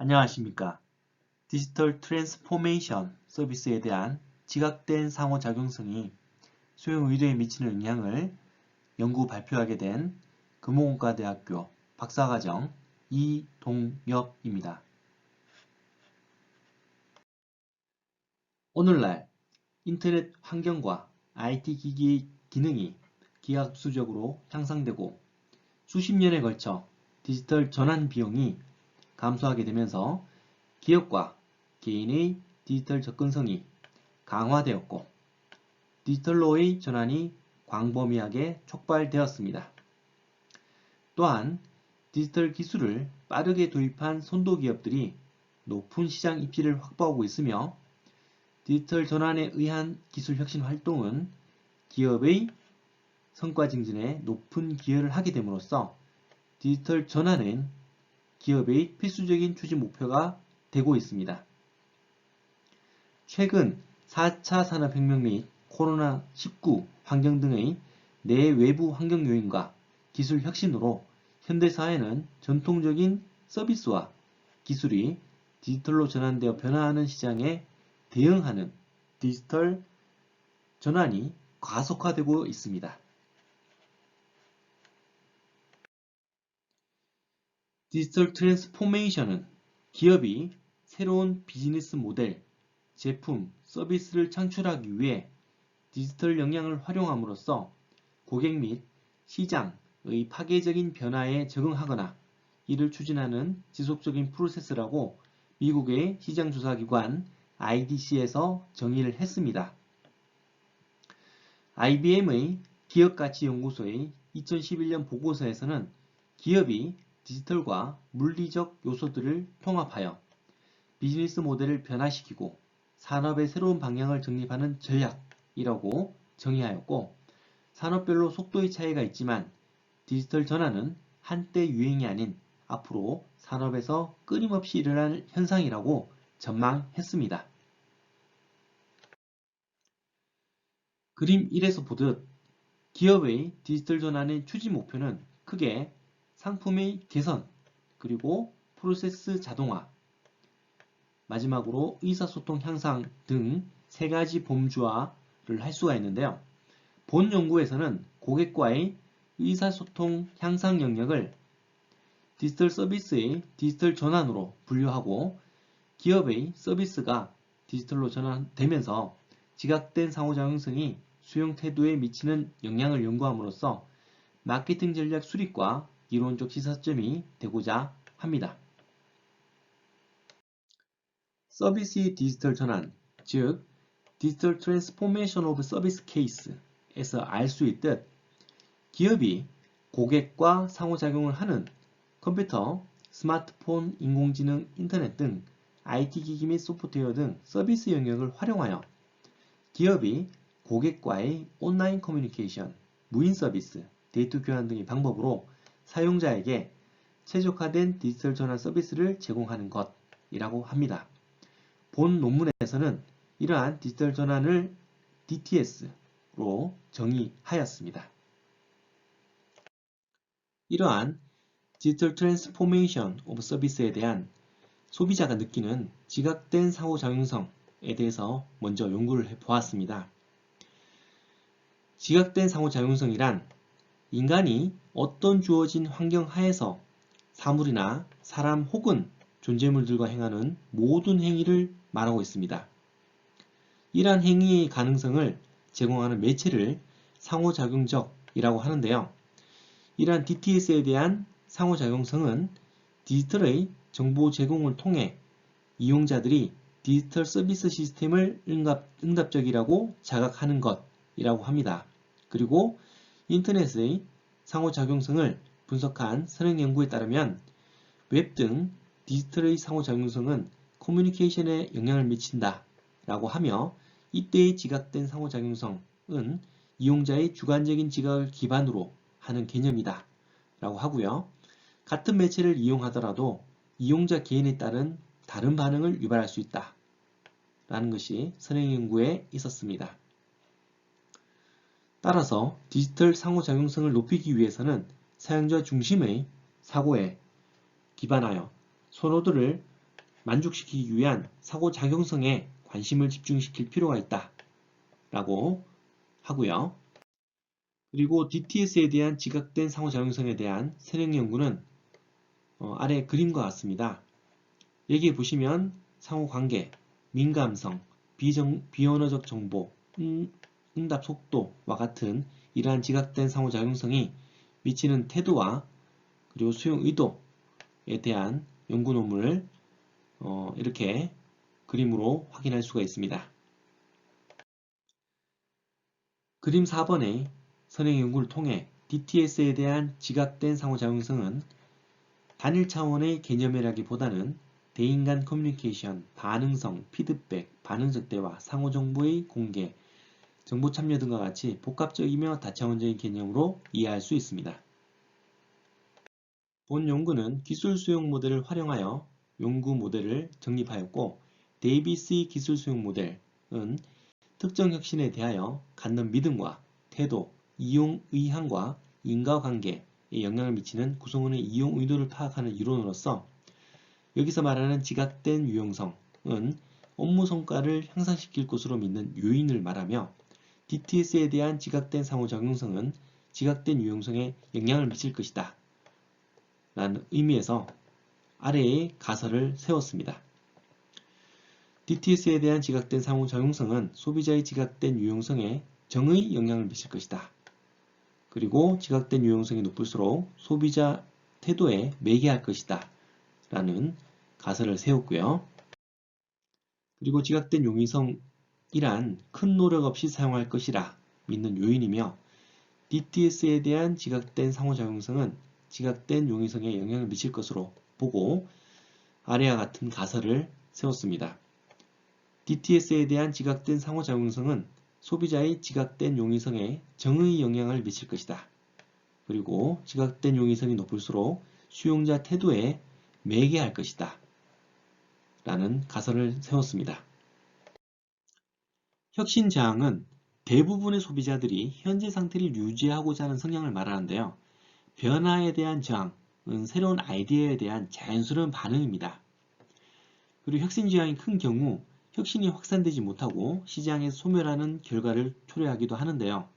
안녕하십니까. 디지털 트랜스포메이션 서비스에 대한 지각된 상호작용성이 수용 의도에 미치는 영향을 연구 발표하게 된 금호공과대학교 박사과정 이동엽입니다. 오늘날 인터넷 환경과 IT 기기의 기능이 기하급수적으로 향상되고 수십 년에 걸쳐 디지털 전환 비용이 감소하게 되면서 기업과 개인의 디지털 접근성이 강화되었고 디지털로의 전환이 광범위하게 촉발되었습니다. 또한 디지털 기술을 빠르게 도입한 선도 기업들이 높은 시장 입지를 확보하고 있으며 디지털 전환에 의한 기술 혁신 활동은 기업의 성과 증진에 높은 기여를 하게 됨으로써 디지털 전환은 기업의 필수적인 추진 목표가 되고 있습니다. 최근 4차 산업혁명 및 코로나19 환경 등의 내외부 환경 요인과 기술 혁신으로 현대사회는 전통적인 서비스와 기술이 디지털로 전환되어 변화하는 시장에 대응하는 디지털 전환이 가속화되고 있습니다. 디지털 트랜스포메이션은 기업이 새로운 비즈니스 모델, 제품, 서비스를 창출하기 위해 디지털 역량을 활용함으로써 고객 및 시장의 파괴적인 변화에 적응하거나 이를 추진하는 지속적인 프로세스라고 미국의 시장조사기관 IDC에서 정의를 했습니다. IBM의 기업가치연구소의 2011년 보고서에서는 기업이 디지털과 물리적 요소들을 통합하여 비즈니스 모델을 변화시키고 산업의 새로운 방향을 정립하는 전략이라고 정의하였고 산업별로 속도의 차이가 있지만 디지털 전환은 한때 유행이 아닌 앞으로 산업에서 끊임없이 일어날 현상이라고 전망했습니다. 그림 1에서 보듯 기업의 디지털 전환의 추진 목표는 크게 상품의 개선, 그리고 프로세스 자동화, 마지막으로 의사소통 향상 등 세 가지 범주화를 할 수가 있는데요. 본 연구에서는 고객과의 의사소통 향상 영역을 디지털 서비스의 디지털 전환으로 분류하고 기업의 서비스가 디지털로 전환되면서 지각된 상호작용성이 수용 태도에 미치는 영향을 연구함으로써 마케팅 전략 수립과 이론적 시사점이 되고자 합니다. 서비스의 디지털 전환, 즉 디지털 트랜스포메이션 오브 서비스 케이스에서 알 수 있듯 기업이 고객과 상호작용을 하는 컴퓨터, 스마트폰, 인공지능, 인터넷 등 IT 기기 및 소프트웨어 등 서비스 영역을 활용하여 기업이 고객과의 온라인 커뮤니케이션, 무인 서비스, 데이터 교환 등의 방법으로 사용자에게 최적화된 디지털 전환 서비스를 제공하는 것이라고 합니다. 본 논문에서는 이러한 디지털 전환을 DTS로 정의하였습니다. 이러한 디지털 트랜스포메이션 오브 서비스에 대한 소비자가 느끼는 지각된 상호작용성에 대해서 먼저 연구를 해보았습니다. 지각된 상호작용성이란 인간이 어떤 주어진 환경 하에서 사물이나 사람 혹은 존재물들과 행하는 모든 행위를 말하고 있습니다. 이러한 행위의 가능성을 제공하는 매체를 상호작용적이라고 하는데요. 이러한 DTS에 대한 상호작용성은 디지털의 정보 제공을 통해 이용자들이 디지털 서비스 시스템을 응답적이라고 자각하는 것이라고 합니다. 그리고 인터넷의 상호작용성을 분석한 선행 연구에 따르면 웹 등 디지털의 상호작용성은 커뮤니케이션에 영향을 미친다 라고 하며 이때의 지각된 상호작용성은 이용자의 주관적인 지각을 기반으로 하는 개념이다 라고 하고요. 같은 매체를 이용하더라도 이용자 개인에 따른 다른 반응을 유발할 수 있다 라는 것이 선행 연구에 있었습니다. 따라서 디지털 상호작용성을 높이기 위해서는 사용자 중심의 사고에 기반하여 선호도를 만족시키기 위한 상호작용성에 관심을 집중시킬 필요가 있다 라고 하고요. 그리고 DTS에 대한 지각된 상호작용성에 대한 선행 연구는 아래 그림과 같습니다. 여기에 보시면 상호관계, 민감성, 비언어적 정보, 응답 속도와 같은 이러한 지각된 상호작용성이 미치는 태도와 그리고 수용 의도에 대한 연구 논문을 이렇게 그림으로 확인할 수가 있습니다. 그림 4번의 선행 연구를 통해 DTS에 대한 지각된 상호작용성은 단일 차원의 개념이라기보다는 대인 간 커뮤니케이션, 반응성, 피드백, 반응적 대화, 상호정보의 공개, 정보 참여 등과 같이 복합적이며 다차원적인 개념으로 이해할 수 있습니다. 본 연구는 기술 수용 모델을 활용하여 연구 모델을 정립하였고, 데이비스의 기술 수용 모델은 특정 혁신에 대하여 갖는 믿음과 태도, 이용 의향과 인과관계에 영향을 미치는 구성원의 이용 의도를 파악하는 이론으로서 여기서 말하는 지각된 유용성은 업무 성과를 향상시킬 것으로 믿는 요인을 말하며 DTS에 대한 지각된 상호작용성은 지각된 유용성에 영향을 미칠 것이다 라는 의미에서 아래의 가설을 세웠습니다. DTS에 대한 지각된 상호작용성은 소비자의 지각된 유용성에 정의 영향을 미칠 것이다. 그리고 지각된 유용성이 높을수록 소비자 태도에 매개할 것이다 라는 가설을 세웠고요. 그리고 지각된 용이성이란 큰 노력 없이 사용할 것이라 믿는 요인이며, DTS에 대한 지각된 상호작용성은 지각된 용이성에 영향을 미칠 것으로 보고 아래와 같은 가설을 세웠습니다. DTS에 대한 지각된 상호작용성은 소비자의 지각된 용이성에 정의 영향을 미칠 것이다. 그리고 지각된 용이성이 높을수록 수용자 태도에 매개할 것이다 라는 가설을 세웠습니다. 혁신저항은 대부분의 소비자들이 현재 상태를 유지하고자 하는 성향을 말하는데요. 변화에 대한 저항은 새로운 아이디어에 대한 자연스러운 반응입니다. 그리고 혁신저항이 큰 경우 혁신이 확산되지 못하고 시장에서 소멸하는 결과를 초래하기도 하는데요.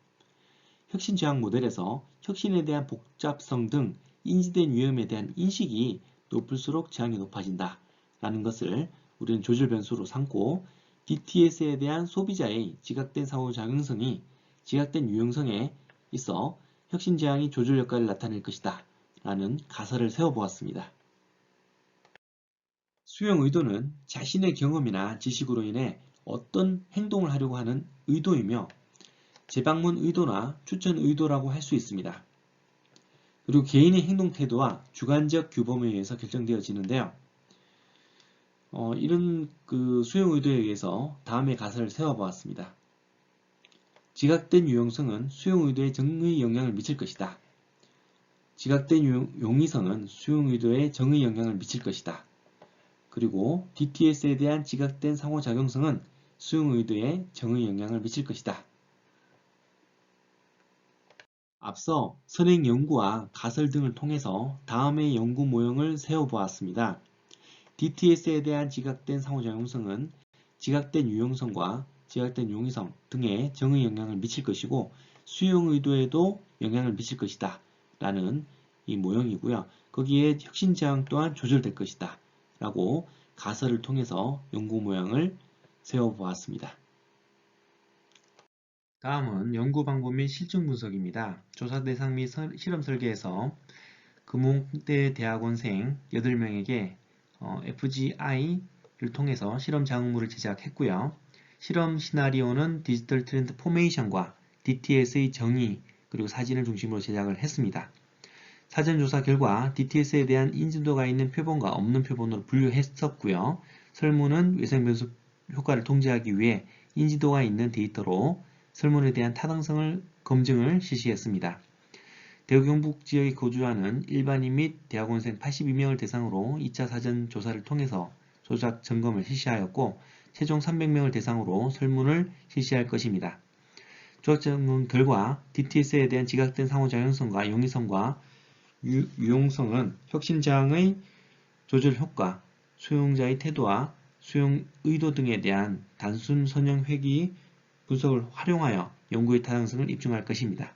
혁신저항 모델에서 혁신에 대한 복잡성 등 인지된 위험에 대한 인식이 높을수록 저항이 높아진다 라는 것을 우리는 조절 변수로 삼고, DTS에 대한 소비자의 지각된 상호작용성이 지각된 유용성에 있어 혁신저항이 조절 효과를 나타낼 것이다 라는 가설을 세워보았습니다. 수용 의도는 자신의 경험이나 지식으로 인해 어떤 행동을 하려고 하는 의도이며, 재방문 의도나 추천 의도라고 할 수 있습니다. 그리고 개인의 행동 태도와 주관적 규범에 의해서 결정되어지는데요. 이런 수용 의도에 의해서 다음의 가설을 세워보았습니다. 지각된 유용성은 수용 의도에 정의 영향을 미칠 것이다. 지각된 용이성은 수용 의도에 정의 영향을 미칠 것이다. 그리고 DTS에 대한 지각된 상호작용성은 수용 의도에 정의 영향을 미칠 것이다. 앞서 선행 연구와 가설 등을 통해서 다음의 연구 모형을 세워보았습니다. DTS에 대한 지각된 상호작용성은 지각된 유용성과 지각된 용이성 등에 정의 영향을 미칠 것이고, 수용 의도에도 영향을 미칠 것이다 라는 이 모형이고요. 거기에 혁신저항 또한 조절될 것이다 라고 가설을 통해서 연구 모형을 세워보았습니다. 다음은 연구 방법 및 실증 분석입니다. 조사 대상 및 실험 설계에서 금홍대 대학원생 8명에게 FGI를 통해서 실험 자극물을 제작했고요. 실험 시나리오는 디지털 트렌드 포메이션과 DTS의 정의 그리고 사진을 중심으로 제작을 했습니다. 사전조사 결과 DTS에 대한 인지도가 있는 표본과 없는 표본으로 분류했었고요. 설문은 외생변수 효과를 통제하기 위해 인지도가 있는 데이터로 설문에 대한 타당성을 검증을 실시했습니다. 대구 경북 지역에 거주하는 일반인 및 대학원생 82명을 대상으로 2차 사전 조사를 통해서 조작 점검을 실시하였고, 최종 300명을 대상으로 설문을 실시할 것입니다. 조작 점검 결과 DTS에 대한 지각된 상호작용성과 용이성과 유용성은 혁신저항의 조절 효과, 수용자의 태도와 수용 의도 등에 대한 단순 선형 회귀 분석을 활용하여 연구의 타당성을 입증할 것입니다.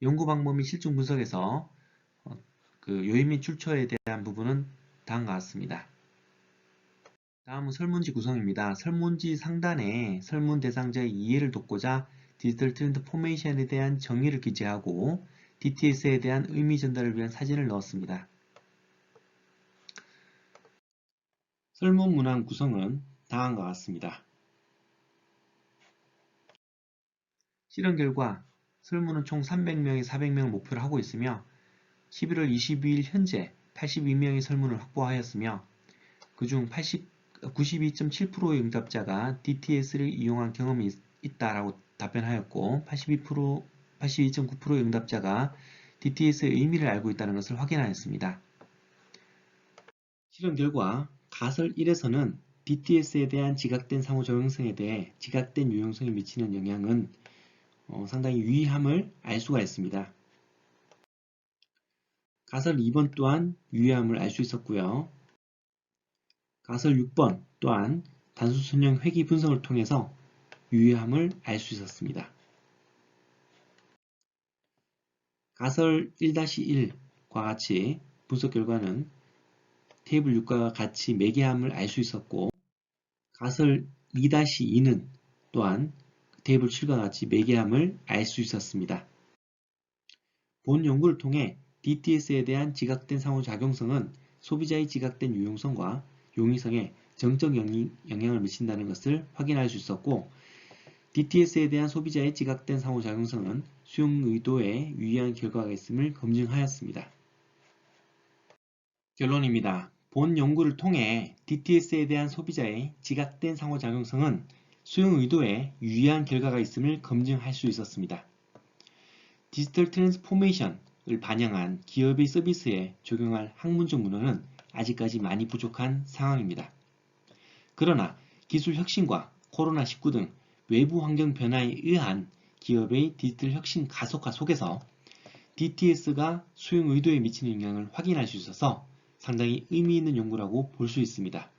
연구 방법 및 실증 분석에서 요인 및 출처에 대한 부분은 다음과 같습니다. 다음은 설문지 구성입니다. 설문지 상단에 설문 대상자의 이해를 돕고자 디지털 트렌드 포메이션에 대한 정의를 기재하고 DTS에 대한 의미 전달을 위한 사진을 넣었습니다. 설문 문항 구성은 다음과 같습니다. 실험 결과 설문은 총 300명에 400명을 목표로 하고 있으며 11월 22일 현재 82명의 설문을 확보하였으며 그중 92.7%의 응답자가 DTS를 이용한 경험이 있다라고 답변하였고 82.9%의 응답자가 DTS의 의미를 알고 있다는 것을 확인하였습니다. 실험 결과 가설 1에서는 DTS에 대한 지각된 상호작용성에 대해 지각된 유용성이 미치는 영향은 상당히 유의함을 알 수가 있습니다. 가설 2번 또한 유의함을 알 수 있었고요. 가설 6번 또한 단순선형 회귀 분석을 통해서 유의함을 알 수 있었습니다. 가설 1-1과 같이 분석 결과는 테이블 6과 같이 매개함을 알 수 있었고 가설 2-2는 또한 테이블 7과 같이 매개함을 알 수 있었습니다. 본 연구를 통해 DTS에 대한 지각된 상호작용성은 소비자의 지각된 유용성과 용이성에 정적 영향을 미친다는 것을 확인할 수 있었고 DTS에 대한 소비자의 지각된 상호작용성은 수용 의도에 유의한 결과가 있음을 검증하였습니다. 결론입니다. 본 연구를 통해 DTS에 대한 소비자의 지각된 상호작용성은 수용 의도에 유의한 결과가 있음을 검증할 수 있었습니다. 디지털 트랜스포메이션을 반영한 기업의 서비스에 적용할 학문적 문헌은 아직까지 많이 부족한 상황입니다. 그러나 기술 혁신과 코로나19 등 외부 환경 변화에 의한 기업의 디지털 혁신 가속화 속에서 DTS가 수용 의도에 미치는 영향을 확인할 수 있어서 상당히 의미 있는 연구라고 볼 수 있습니다.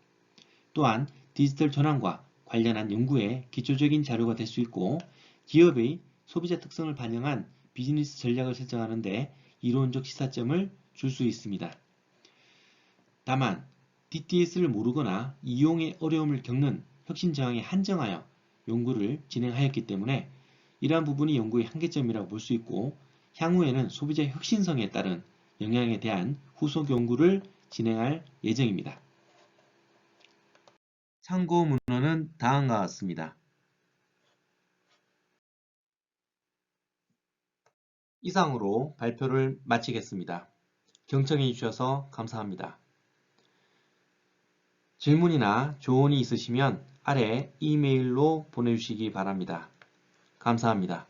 또한 디지털 전환과 관련한 연구에 기초적인 자료가 될 수 있고 기업의 소비자 특성을 반영한 비즈니스 전략을 설정하는 데 이론적 시사점을 줄 수 있습니다. 다만 DTS를 모르거나 이용에 어려움을 겪는 혁신 저항에 한정하여 연구를 진행하였기 때문에 이러한 부분이 연구의 한계점이라고 볼 수 있고 향후에는 소비자 혁신성에 따른 영향에 대한 후속 연구를 진행할 예정입니다. 참고 문헌은 다음과 같습니다. 이상으로 발표를 마치겠습니다. 경청해 주셔서 감사합니다. 질문이나 조언이 있으시면 아래 이메일로 보내주시기 바랍니다. 감사합니다.